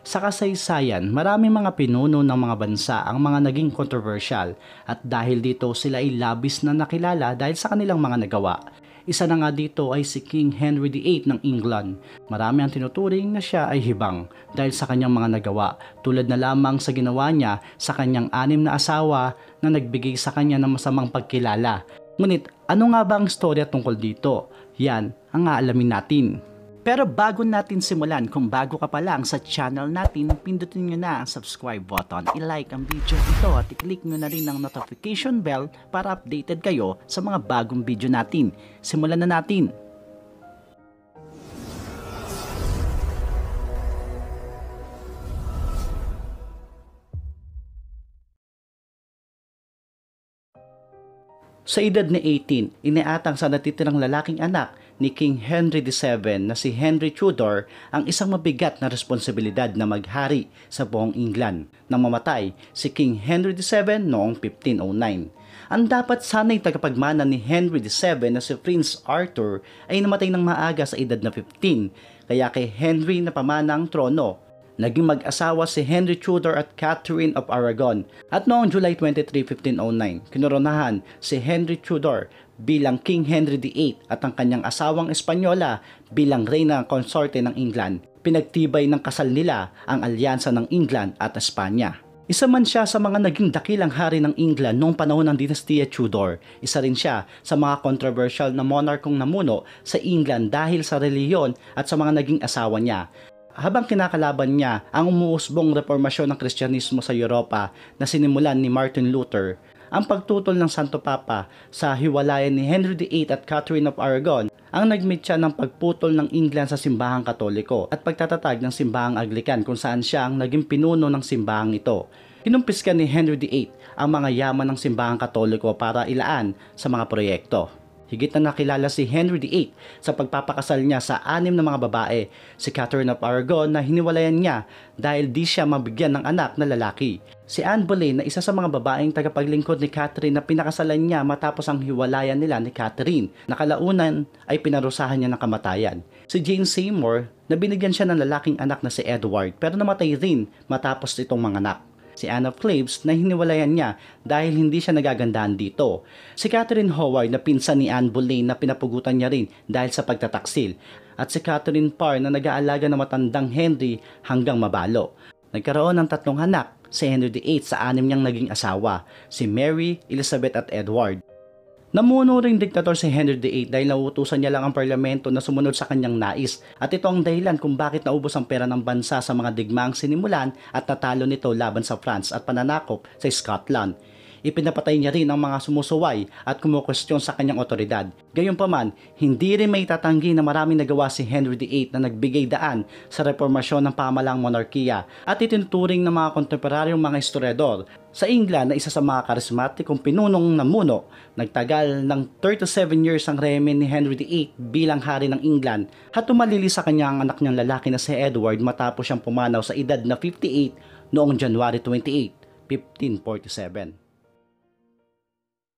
Sa kasaysayan, maraming mga pinuno ng mga bansa ang mga naging controversial at dahil dito sila ay labis na nakilala dahil sa kanilang mga nagawa. Isa na nga dito ay si King Henry VIII ng England. Marami ang tinuturing na siya ay hibang dahil sa kanyang mga nagawa, tulad na lamang sa ginawa niya sa kanyang 6 na asawa na nagbigay sa kanya ng masamang pagkilala. Ngunit ano nga ba ang storya tungkol dito? Yan ang aalamin natin. Pero bago natin simulan, kung bago ka pa lang sa channel natin, pindutin nyo na ang subscribe button, i-like ang video ito at i-click nyo na rin ang notification bell para updated kayo sa mga bagong video natin. Simulan na natin! Sa edad na 18, iniatang sa natitirang lalaking anak ni King Henry VII na si Henry Tudor ang isang mabigat na responsibilidad na maghari sa buong England nang mamatay si King Henry VII noong 1509. Ang dapat sana'y tagapagmana ni Henry VII na si Prince Arthur ay namatay ng maaga sa edad na 15, kaya kay Henry na pamana ang trono. Naging mag-asawa si Henry Tudor at Catherine of Aragon at noong July 23, 1509, kinoronahan si Henry Tudor bilang King Henry VIII at ang kanyang asawang Espanyola bilang reyna konsorte ng England. Pinagtibay ng kasal nila ang alyansa ng England at Espanya. Isa man siya sa mga naging dakilang hari ng England noong panahon ng dinastiya Tudor. Isa rin siya sa mga controversial na monarkong namuno sa England dahil sa reliyon at sa mga naging asawa niya. Habang kinakalaban niya ang umuusbong reformasyon ng Kristyanismo sa Europa na sinimulan ni Martin Luther, ang pagtutol ng Santo Papa sa hiwalayan ni Henry VIII at Catherine of Aragon ang nagmitya ng pagputol ng England sa simbahang Katoliko at pagtatatag ng simbahang Anglican kung saan siya ang naging pinuno ng simbahang ito. Kinumpiska ni Henry VIII ang mga yaman ng simbahang Katoliko para ilaan sa mga proyekto. Higit na nakilala si Henry VIII sa pagpapakasal niya sa 6 na mga babae, si Catherine of Aragon na hiniwalayan niya dahil di siya mabigyan ng anak na lalaki. Si Anne Boleyn na isa sa mga babaeng tagapaglingkod ni Catherine na pinakasalan niya matapos ang hiwalayan nila ni Catherine, na kalaunan ay pinarusahan niya ng kamatayan. Si Jane Seymour na binigyan siya ng lalaking anak na si Edward pero namatay rin matapos itong manganak. Si Anne of Cleves na hiniwalayan niya dahil hindi siya nagagandahan dito. Si Catherine Howard na pinsan ni Anne Boleyn na pinapugutan niya rin dahil sa pagtataksil. At si Catherine Parr na nag-aalaga ng matandang Henry hanggang mabalo. Nagkaroon ng 3 anak si Henry VIII sa 6 niyang naging asawa, si Mary, Elizabeth at Edward. Namuno ring diktator si Henry VIII dahil nauutusan niya lang ang parlamento na sumunod sa kanyang nais at ito ang dahilan kung bakit naubos ang pera ng bansa sa mga digmaang sinimulan at natalo nito laban sa France at pananakop sa Scotland. Ipinapatay niya rin ang mga sumusuway at kumukwestiyon sa kanyang otoridad. Gayunpaman, hindi rin may tatanggi na maraming nagawa si Henry VIII na nagbigay daan sa reformasyon ng pamalaang monarkiya at itinuturing ng mga kontemporaryong mga historiador sa England na isa sa mga karismatikong pinunong namuno. Nagtagal ng 37 years ang rehimen ni Henry VIII bilang hari ng England at tumalili sa kanya ang anak niyang lalaki na si Edward matapos siyang pumanaw sa edad na 58 noong January 28, 1547.